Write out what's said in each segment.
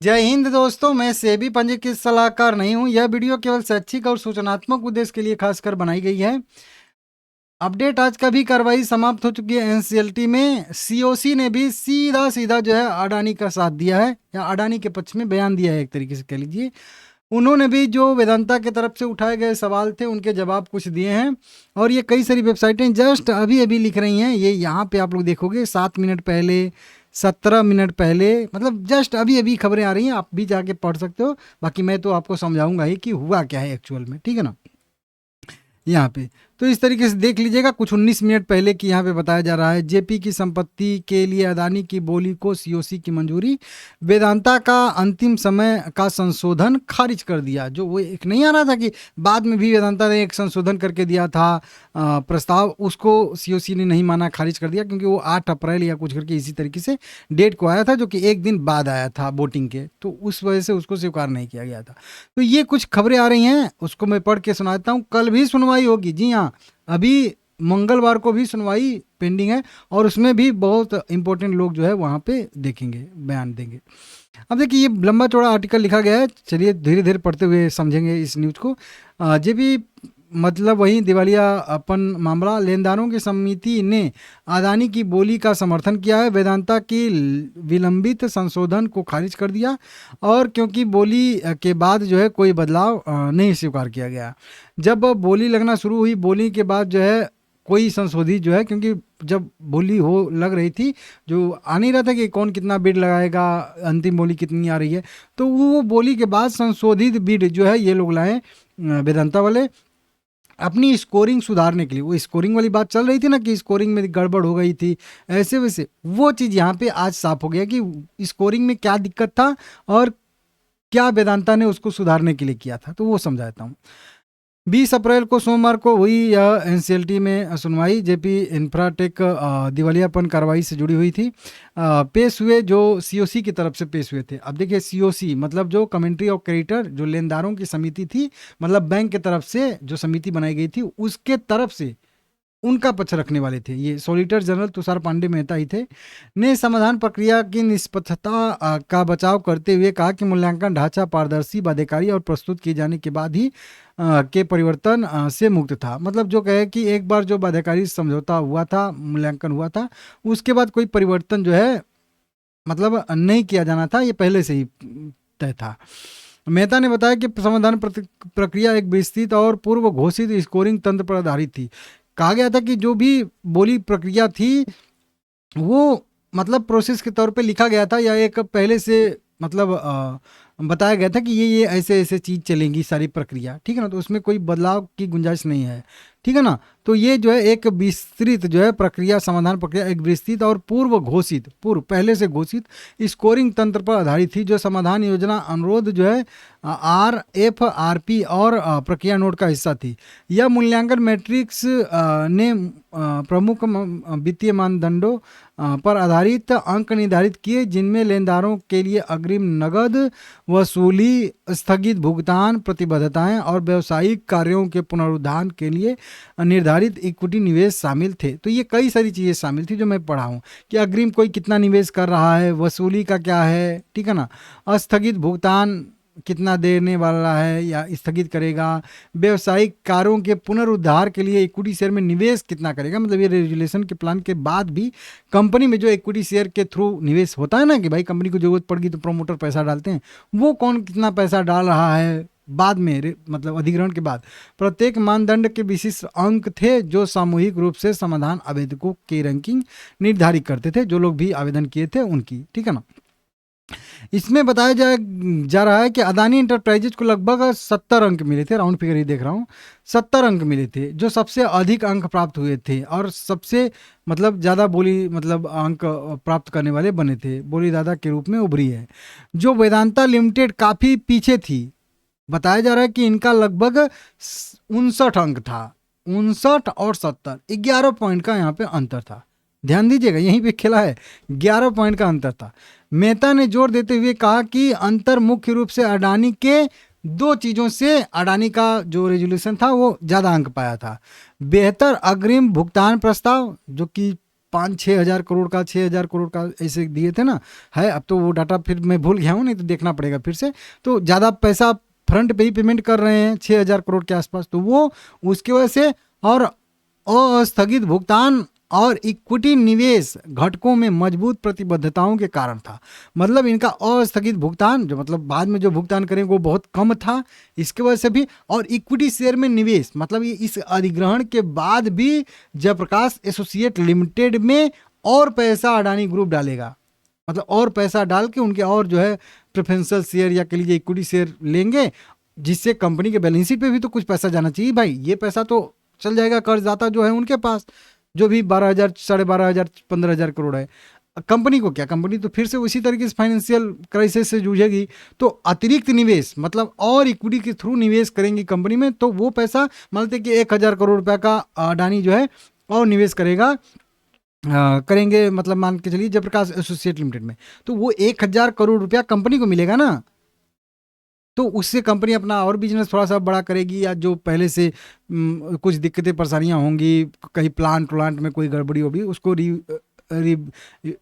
जय हिंद दोस्तों, मैं सेबी पंजीकृत सलाहकार नहीं हूं। यह वीडियो केवल शैक्षिक और सूचनात्मक उद्देश्य के लिए खासकर बनाई गई है। अपडेट, आज का भी कार्रवाई समाप्त हो चुकी है। एनसीएलटी में सीओसी ने भी सीधा सीधा जो है अडानी का साथ दिया है, या अडानी के पक्ष में बयान दिया है, एक तरीके से कह लीजिए। उन्होंने भी जो वेदांता की तरफ से उठाए गए सवाल थे उनके जवाब कुछ दिए हैं, और ये कई सारी वेबसाइटें जस्ट अभी अभी लिख रही हैं। ये यहाँ पे आप लोग देखोगे 7 मिनट पहले, 17 मिनट पहले, मतलब जस्ट अभी अभी खबरें आ रही हैं। आप भी जाके पढ़ सकते हो। बाकी मैं तो आपको समझाऊंगा ही कि हुआ क्या है एक्चुअल में, ठीक है ना। यहाँ पे तो इस तरीके से देख लीजिएगा, कुछ 19 मिनट पहले की यहाँ पे बताया जा रहा है। जेपी की संपत्ति के लिए अदानी की बोली को सीओसी की मंजूरी, वेदांता का अंतिम समय का संशोधन खारिज कर दिया। जो वो एक नहीं आ रहा था कि बाद में भी वेदांता ने एक संशोधन करके दिया था प्रस्ताव, उसको सीओसी ने नहीं माना, खारिज कर दिया, क्योंकि वो 8 अप्रैल या कुछ करके इसी तरीके से डेट को आया था, जो कि एक दिन बाद आया था वोटिंग के, तो उस वजह से उसको स्वीकार नहीं किया गया था। तो ये कुछ खबरें आ रही हैं, उसको मैं पढ़ के सुनाता हूँ। कल भी सुनवाई होगी, जी हाँ, अभी मंगलवार को भी सुनवाई पेंडिंग है, और उसमें भी बहुत इंपॉर्टेंट लोग जो है वहाँ पे देखेंगे, बयान देंगे। अब देखिए, ये लंबा चौड़ा आर्टिकल लिखा गया है, चलिए धीरे धीरे पढ़ते हुए समझेंगे इस न्यूज़ को। जे भी मतलब वही दिवालियापन मामला, लेनदारों की समिति ने अदानी की बोली का समर्थन किया है, वेदांता की विलंबित संशोधन को खारिज कर दिया, और क्योंकि बोली के बाद जो है कोई बदलाव नहीं स्वीकार किया गया। जब बोली लगना शुरू हुई, बोली के बाद जो है कोई संशोधित जो है, क्योंकि जब बोली हो लग रही थी, जो आ नहीं रहा था कि कौन कितना बिड लगाएगा, अंतिम बोली कितनी आ रही है, तो वो बोली के बाद संशोधित बिड जो है ये लोग लाए वेदांता वाले, अपनी स्कोरिंग सुधारने के लिए। वो स्कोरिंग वाली बात चल रही थी ना कि स्कोरिंग में गड़बड़ हो गई थी, ऐसे वैसे वो चीज़ यहाँ पे आज साफ हो गया कि स्कोरिंग में क्या दिक्कत था और क्या वेदांता ने उसको सुधारने के लिए किया था, तो वो समझाता हूँ। 20 अप्रैल को सोमवार को हुई यह एनसीएलटी में सुनवाई। जेपी इंफ्राटेक दिवालियापन कार्रवाई से जुड़ी हुई थी। पेश हुए जो सीओसी की तरफ से पेश हुए थे। अब देखिए, सीओसी मतलब जो कमेंट्री ऑफ क्रेडिटर, जो लेनदारों की समिति थी, मतलब बैंक की तरफ से जो समिति बनाई गई थी उसके तरफ से उनका पक्ष रखने वाले थे, ये सॉलिसिटर जनरल तुषार पांडे मेहता ही थे, ने समाधान प्रक्रिया की निष्पक्षता का बचाव करते हुए कहा कि मूल्यांकन ढांचा पारदर्शी, बाध्यकारी और प्रस्तुत किए जाने के बाद ही के परिवर्तन से मुक्त था। मतलब जो कहे कि एक बार जो बाध्यकारी समझौता हुआ था, मूल्यांकन हुआ था, उसके बाद कोई परिवर्तन जो है मतलब नहीं किया जाना था, ये पहले से ही तय था। मेहता ने बताया कि समाधान प्रक्रिया एक विस्तृत और पूर्व घोषित स्कोरिंग तंत्र पर आधारित थी। कहा गया था कि जो भी बोली प्रक्रिया थी वो मतलब प्रोसेस के तौर पे लिखा गया था, या एक पहले से मतलब बताया गया था कि ये ऐसे ऐसे चीज़ चलेंगी सारी प्रक्रिया, ठीक है ना, तो उसमें कोई बदलाव की गुंजाइश नहीं है, ठीक है ना। तो ये जो है एक विस्तृत जो है प्रक्रिया, समाधान प्रक्रिया एक विस्तृत और पूर्व घोषित, पूर्व पहले से घोषित स्कोरिंग तंत्र पर आधारित थी, जो समाधान योजना अनुरोध जो है RFRP और प्रक्रिया नोट का हिस्सा थी। यह मूल्यांकन मैट्रिक्स ने प्रमुख वित्तीय मानदंडों पर आधारित अंक निर्धारित किए, जिनमें लेनदारों के लिए अग्रिम नगद वसूली, स्थगित भुगतान प्रतिबद्धताएं और व्यावसायिक कार्यों के पुनरुद्धार के लिए निर्धारित इक्विटी निवेश शामिल थे। तो ये कई सारी चीज़ें शामिल थी जो मैं पढ़ा हूँ, कि अग्रिम कोई कितना निवेश कर रहा है, वसूली का क्या है, ठीक है ना, स्थगित भुगतान कितना देने वाला है या स्थगित करेगा, व्यवसायिक कार्यों के पुनरुद्धार के लिए इक्विटी शेयर में निवेश कितना करेगा। मतलब ये रेजुलेशन के प्लान के बाद भी कंपनी में जो इक्विटी शेयर के थ्रू निवेश होता है ना, कि भाई कंपनी को जरूरत पड़गी तो प्रमोटर पैसा डालते हैं, वो कौन कितना पैसा डाल रहा है बाद में, मतलब अधिग्रहण के बाद। प्रत्येक मानदंड के विशिष्ट अंक थे जो सामूहिक रूप से समाधान आवेदकों की रैंकिंग निर्धारित करते थे, जो लोग भी आवेदन किए थे उनकी, ठीक है ना। इसमें बताया जा रहा है कि अदानी इंटरप्राइजेज को लगभग 70 अंक मिले थे, राउंड फिगर ही देख रहा हूँ, 70 अंक मिले थे, जो सबसे अधिक अंक प्राप्त हुए थे और सबसे मतलब ज़्यादा बोली मतलब अंक प्राप्त करने वाले बने थे, बोलीदाता के रूप में उभरी है। जो वेदांता लिमिटेड काफ़ी पीछे थी, बताया जा रहा है कि इनका लगभग 59 अंक था, 59 और 70, 11 पॉइंट का यहाँ पे अंतर था। ध्यान दीजिएगा, यहीं पे खेला है, 11 पॉइंट का अंतर था। मेहता ने जोर देते हुए कहा कि अंतर मुख्य रूप से अडानी के 2 चीज़ों से, अडानी का जो रेजोल्यूशन था वो ज़्यादा अंक पाया था। बेहतर अग्रिम भुगतान प्रस्ताव, जो कि 5-6 हज़ार करोड़ का, 6 हज़ार करोड़ का ऐसे दिए थे ना, है। अब तो वो डाटा फिर मैं भूल गया हूँ, नहीं तो देखना पड़ेगा फिर से। तो ज़्यादा पैसा फ्रंट पे ही पेमेंट कर रहे हैं 6 हज़ार करोड़ के आसपास, तो वो उसकी वजह से। और अस्थगित भुगतान और इक्विटी निवेश घटकों में मजबूत प्रतिबद्धताओं के कारण था। मतलब इनका अस्थगित भुगतान, जो मतलब बाद में जो भुगतान करेंगे वो बहुत कम था, इसके वजह से भी। और इक्विटी शेयर में निवेश, मतलब ये इस अधिग्रहण के बाद भी जयप्रकाश एसोसिएट लिमिटेड में और पैसा अडानी ग्रुप डालेगा, मतलब और पैसा डाल के उनके और जो है प्रेफरेंशियल शेयर या कह लीजिए इक्विटी शेयर लेंगे, जिससे कंपनी के बैलेंस शीट पे भी तो कुछ पैसा जाना चाहिए भाई। ये पैसा तो चल जाएगा कर्जदाता जो है उनके पास, जो भी 12,000, 12,500, 15,000 करोड़ है। कंपनी को क्या, कंपनी तो फिर से उसी तरीके से फाइनेंशियल क्राइसिस से जूझेगी। तो अतिरिक्त निवेश, मतलब और इक्विटी के थ्रू निवेश करेंगी कंपनी में, तो वो पैसा मानते कि 1,000 करोड़ रुपया का अडानी जो है और निवेश करेगा, करेंगे, मतलब मान के चलिए जयप्रकाश एसोसिएट लिमिटेड में, तो वो 1,000 करोड़ रुपया कंपनी को मिलेगा ना। तो उससे कंपनी अपना और बिजनेस थोड़ा सा बड़ा करेगी, या जो पहले से कुछ दिक्कतें परेशानियां होंगी, कहीं प्लांट में कोई गड़बड़ी होगी, उसको री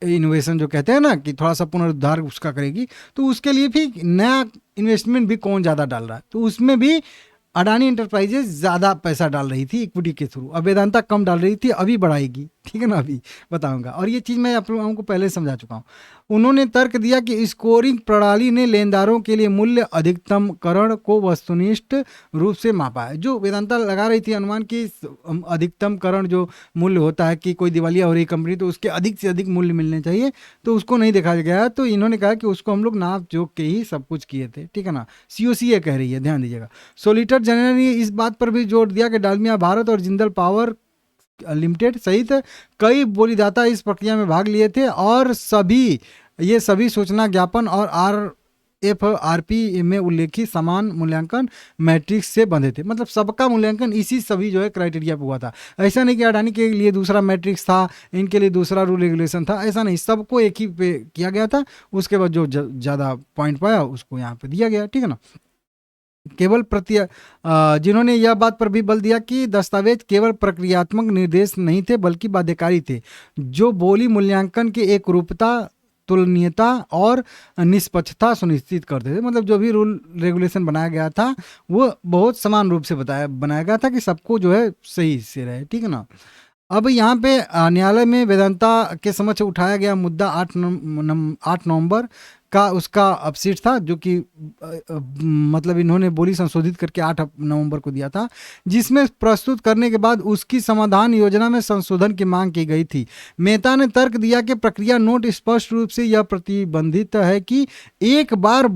इनोवेशन जो कहते हैं ना, कि थोड़ा सा पुनरुद्धार उसका करेगी। तो उसके लिए भी नया इन्वेस्टमेंट भी कौन ज़्यादा डाल रहा है, तो उसमें भी अडानी इंटरप्राइजेज ज़्यादा पैसा डाल रही थी इक्विटी के थ्रू, अब वेदांता कम डाल रही थी, अभी बढ़ाएगी, ठीक है ना, अभी बताऊंगा। और ये चीज़ मैं आप लोगों को पहले समझा चुका हूँ। उन्होंने तर्क दिया कि स्कोरिंग प्रणाली ने लेनदारों के लिए मूल्य अधिकतमकरण को वस्तुनिष्ठ रूप से मापा है। जो वेदांता लगा रही थी अनुमान की अधिकतमकरण जो मूल्य होता है, कि कोई दिवालिया हो रही कंपनी तो उसके अधिक से अधिक मूल्य मिलने चाहिए, तो उसको नहीं देखा गया। तो इन्होंने कहा कि उसको हम लोग नाप जोक के ही सब कुछ किए थे, ठीक है ना। COC ये कह रही है, ध्यान दीजिएगा। सोलिटर जनरल ने इस बात पर भी जोर दिया कि डालमिया भारत और जिंदल पावर लिमिटेड सहित कई बोलीदाता इस प्रक्रिया में भाग लिए थे, और ये सभी सूचना ज्ञापन और RFRP में उल्लेखित समान मूल्यांकन मैट्रिक्स से बंधे थे। मतलब सबका मूल्यांकन इसी सभी जो है क्राइटेरिया पे हुआ था। ऐसा नहीं कि अडानी के लिए दूसरा मैट्रिक्स था, इनके लिए दूसरा रूल रेगुलेशन था, ऐसा नहीं, सबको एक ही पे किया गया था। उसके बाद जो ज़्यादा पॉइंट पाया उसको यहाँ पे दिया गया, ठीक है ना। केवल जिन्होंने यह बात पर भी बल दिया कि दस्तावेज केवल प्रक्रियात्मक निर्देश नहीं थे बल्कि बाध्यकारी थे, जो बोली मूल्यांकन के एक रूपता, तुलनीयता और निष्पक्षता सुनिश्चित करते थे। मतलब जो भी रूल रेगुलेशन बनाया गया था वो बहुत समान रूप से बनाया गया था, कि सबको जो है सही से रहे, ठीक है ना। अब यहाँ पे न्यायालय में वेदांता के समक्ष उठाया गया मुद्दा 8 नवंबर का उसका अपसीट था, जो कि मतलब इन्होंने बोली संशोधित करके 8 नवंबर को दिया था, जिसमें प्रस्तुत करने के बाद उसकी समाधान योजना में संशोधन की मांग की गई थी। मेहता ने तर्क दिया कि प्रक्रिया नोट स्पष्ट रूप से यह प्रतिबंधित है कि एक बार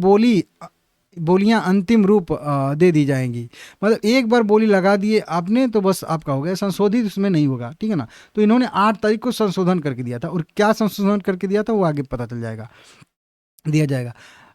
बोलियां अंतिम रूप दे दी जाएंगी। मतलब एक बार बोली लगा दिए आपने तो बस आपका हो गया, संशोधित उसमें नहीं होगा, ठीक है ना। तो इन्होंने 8 तारीख को संशोधन करके दिया था, और क्या संशोधन करके दिया था वो आगे पता चल जाएगा, दिया जाएगा।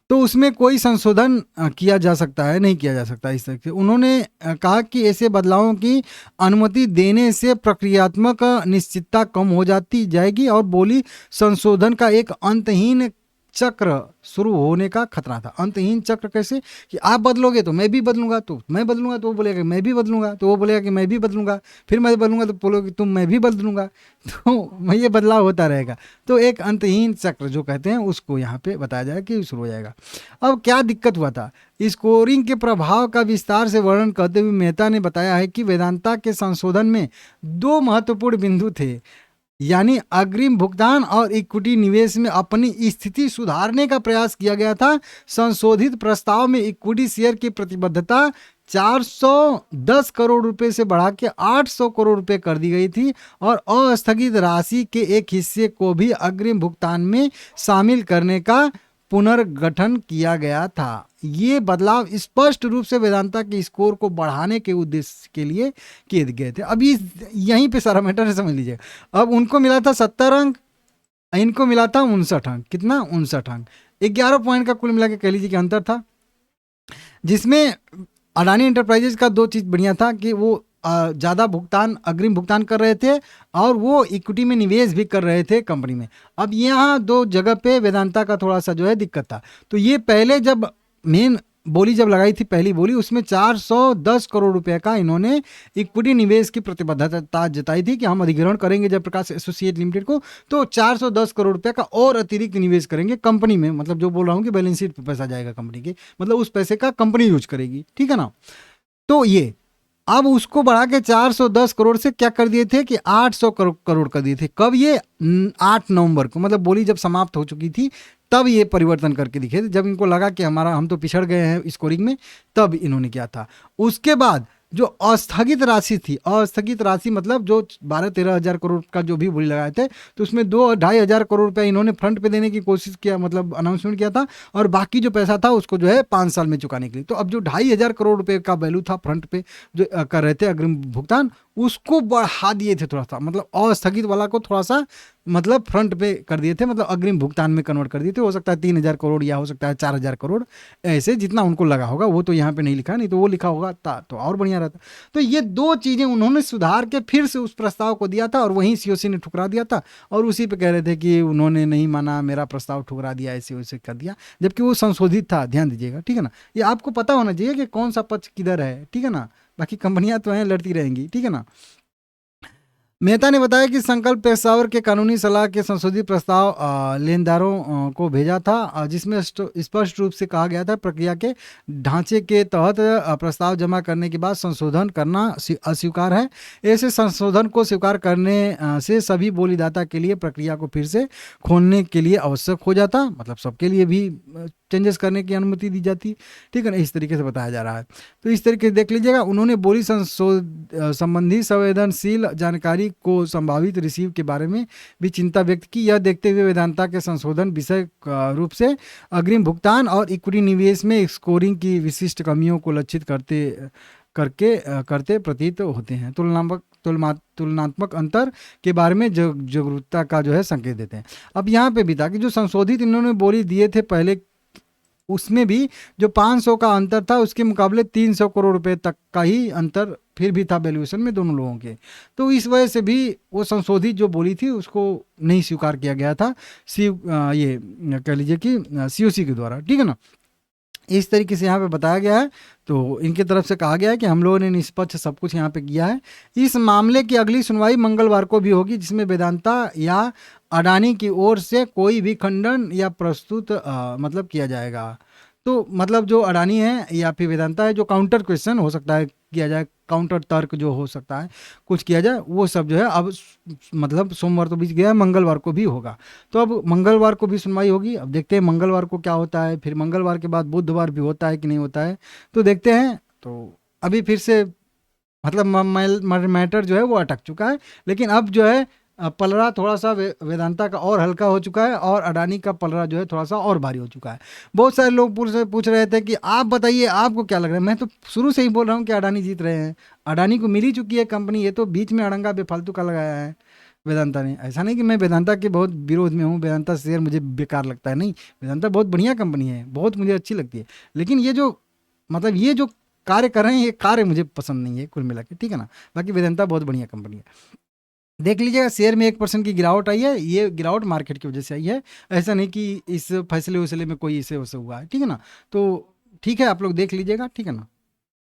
तो उसमें कोई संशोधन किया जा सकता है, नहीं किया जा सकता इस तरह से। उन्होंने कहा कि ऐसे बदलावों की अनुमति देने से प्रक्रियात्मक निश्चितता कम हो जाती जाएगी, और बोली संशोधन का एक अंतहीन चक्र शुरू होने का खतरा था। अंतहीन चक्र कैसे, कि आप बदलोगे तो मैं भी बदलूंगा, तो मैं बदलूंगा तो वो बोलेगा मैं भी बदलूंगा, तो वो बोलेगा कि मैं भी बदलूंगा, फिर मैं बदलूंगा तो बोलोगे तुम मैं भी बदलूंगा, तो ये बदलाव होता रहेगा। तो एक अंतहीन चक्र जो कहते हैं उसको यहाँ पे बताया जाएगा कि शुरू हो जाएगा। अब क्या दिक्कत हुआ था, स्कोरिंग के प्रभाव का विस्तार से वर्णन करते हुए मेहता ने बताया है कि वेदांता के संशोधन में 2 महत्वपूर्ण बिंदु थे, यानी अग्रिम भुगतान और इक्विटी निवेश में अपनी स्थिति सुधारने का प्रयास किया गया था। संशोधित प्रस्ताव में इक्विटी शेयर की प्रतिबद्धता 410 करोड़ रुपए से बढ़ा के 800 करोड़ रुपए कर दी गई थी, और अस्थगित राशि के एक हिस्से को भी अग्रिम भुगतान में शामिल करने का पुनर्गठन किया गया था। ये बदलाव स्पष्ट रूप से वेदांता के स्कोर को बढ़ाने के उद्देश्य के लिए किए गए थे। अब यहीं पे सारा मैटर है, समझ लीजिए। अब उनको मिला था 70 अंक, इनको मिला था 59 अंक। कितना? 59 अंक। 11 पॉइंट का कुल मिला के कह लीजिए कि अंतर था, जिसमें अडानी इंटरप्राइजेज का 2 चीज़ बढ़िया था कि वो ज़्यादा अग्रिम भुगतान कर रहे थे, और वो इक्विटी में निवेश भी कर रहे थे कंपनी में। अब यहाँ 2 जगह पे वेदांता का थोड़ा सा जो है दिक्कत था। तो ये पहले जब मेन बोली जब लगाई थी पहली बोली, उसमें 410 करोड़ रुपए का इन्होंने इक्विटी निवेश की प्रतिबद्धता जताई थी कि हम अधिग्रहण करेंगे जयप्रकाश एसोसिएट लिमिटेड को, तो 410 करोड़ रुपए का और अतिरिक्त निवेश करेंगे कंपनी में। मतलब जो बोल रहा हूँ कि बैलेंस शीट पे पैसा जाएगा कंपनी के, मतलब उस पैसे का कंपनी यूज करेगी, ठीक है ना। तो ये अब उसको बढ़ा के 410 करोड़ से क्या कर दिए थे कि 800 करोड़ कर दिए थे। कब? ये 8 नवंबर को, मतलब बोली जब समाप्त हो चुकी थी तब ये परिवर्तन करके दिखे थे, जब इनको लगा कि हम तो पिछड़ गए हैं स्कोरिंग में, तब इन्होंने किया था। उसके बाद जो अस्थगित राशि थी, अस्थगित राशि मतलब जो 12-13 हज़ार करोड़ का जो भी बोली लगाए थे, तो उसमें 2-2.5 हज़ार करोड़ रुपया इन्होंने फ्रंट पे देने की कोशिश किया, मतलब अनाउंसमेंट किया था, और बाकी जो पैसा था उसको जो है 5 साल में चुकाने के लिए। तो अब जो 2.5 हज़ार करोड़ रुपए का वैल्यू था फ्रंट पे जो कर रहे थे अग्रिम भुगतान, उसको बढ़ा दिए थे थोड़ा सा, मतलब अस्थगित वाला को थोड़ा सा मतलब फ्रंट पे कर दिए थे, मतलब अग्रिम भुगतान में कन्वर्ट कर दिए थे। हो सकता है 3 हज़ार करोड़ या हो सकता है 4 हज़ार करोड़, ऐसे जितना उनको लगा होगा, वो तो यहाँ पे नहीं लिखा, नहीं तो वो लिखा होगा तो और बढ़िया रहता। तो ये दो चीज़ें उन्होंने सुधार के फिर से उस प्रस्ताव को दिया था, और वहीं सीओसी ने ठुकरा दिया था, और उसी पे कह रहे थे कि उन्होंने नहीं माना, मेरा प्रस्ताव ठुकरा दिया, ऐसे वैसे कर दिया, जबकि वो संशोधित था, ध्यान दीजिएगा, ठीक है ना। ये आपको पता होना चाहिए कि कौन सा पक्ष किधर है, ठीक है ना। बाकी कंपनियां तो हैं, लड़ती रहेंगी, ठीक है ना। मेहता ने बताया कि संकल्प पेशावर के कानूनी सलाह के संशोधित प्रस्ताव लेनदारों को भेजा था, जिसमें स्पष्ट रूप से कहा गया था प्रक्रिया के ढांचे के तहत प्रस्ताव जमा करने के बाद संशोधन करना अस्वीकार है। ऐसे संशोधन को स्वीकार करने से सभी बोलीदाता के लिए प्रक्रिया को फिर से खोलने के लिए आवश्यक हो जाता, मतलब सबके लिए भी चेंजेस करने की अनुमति दी जाती, ठीक है ना। इस तरीके से बताया जा रहा है। तो इस तरीके से देख लीजिएगा, उन्होंने बोली संबंधी संवेदनशील जानकारी को संभावित रिसीव के बारे में भी चिंता व्यक्त की। यह देखते हुए वेदांता के संशोधन विषय रूप से अग्रिम भुगतान और इक्विटी निवेश में स्कोरिंग की विशिष्ट कमियों को लक्षित करते प्रतीत होते हैं। तुलनात्मक अंतर के बारे में जागरूकता का जो है संकेत देते हैं। अब यहाँ पे भी था कि जो संशोधित इन्होंने बोली दिए थे पहले, उसमें भी जो 500 का अंतर था, उसके मुकाबले 300 करोड़ रुपए तक का ही अंतर फिर भी था वैल्यूएशन में दोनों लोगों के। तो इस वजह से भी वो संशोधित जो बोली थी उसको नहीं स्वीकार किया गया था ये कह लीजिए कि सीओसी के द्वारा, ठीक है ना। इस तरीके से यहाँ पे बताया गया है। तो इनकी तरफ से कहा गया है कि हम लोगों ने निष्पक्ष सब कुछ यहाँ पे किया है। इस मामले की अगली सुनवाई मंगलवार को भी होगी, जिसमें वेदांता या अडानी की ओर से कोई भी खंडन या प्रस्तुत मतलब किया जाएगा। तो मतलब जो अडानी है या फिर वेदांता है, जो काउंटर क्वेश्चन हो सकता है किया जाए, काउंटर तर्क जो हो सकता है कुछ किया जाए, वो सब जो है अब मतलब सोमवार तो बीत गया है, मंगलवार को भी होगा। तो अब मंगलवार को भी सुनवाई होगी। अब देखते हैं मंगलवार को क्या होता है, फिर मंगलवार के बाद बुधवार भी होता है कि नहीं होता है, तो देखते हैं। तो अभी फिर से मतलब मैटर जो है वो अटक चुका है, लेकिन अब जो है पलड़ा थोड़ा सा वेदांता का और हल्का हो चुका है, और अडानी का पलड़ा जो है थोड़ा सा और भारी हो चुका है। बहुत सारे लोग पूछ रहे थे कि आप बताइए आपको क्या लग रहा है। मैं तो शुरू से ही बोल रहा हूँ कि अडानी जीत रहे हैं, अडानी को मिल ही चुकी है कंपनी, ये तो बीच में अड़ंगा बेफालतू का लगाया है वेदांता ने। ऐसा नहीं कि मैं वेदांता के बहुत विरोध में हूँ, वेदांता शेयर मुझे बेकार लगता है, नहीं, वेदांता बहुत बढ़िया कंपनी है, बहुत मुझे अच्छी लगती है, लेकिन ये जो मतलब ये जो कार्य कर रहे हैं, ये कार्य मुझे पसंद नहीं है कुल मिला के, ठीक है ना। बाकी वेदांता बहुत बढ़िया कंपनी है। देख लीजिएगा शेयर में 1% की गिरावट आई है, ये गिरावट मार्केट की वजह से आई है, ऐसा नहीं कि इस फैसले वैसले में कोई इसे वैसे हुआ है, ठीक है ना। तो ठीक है, आप लोग देख लीजिएगा, ठीक है ना।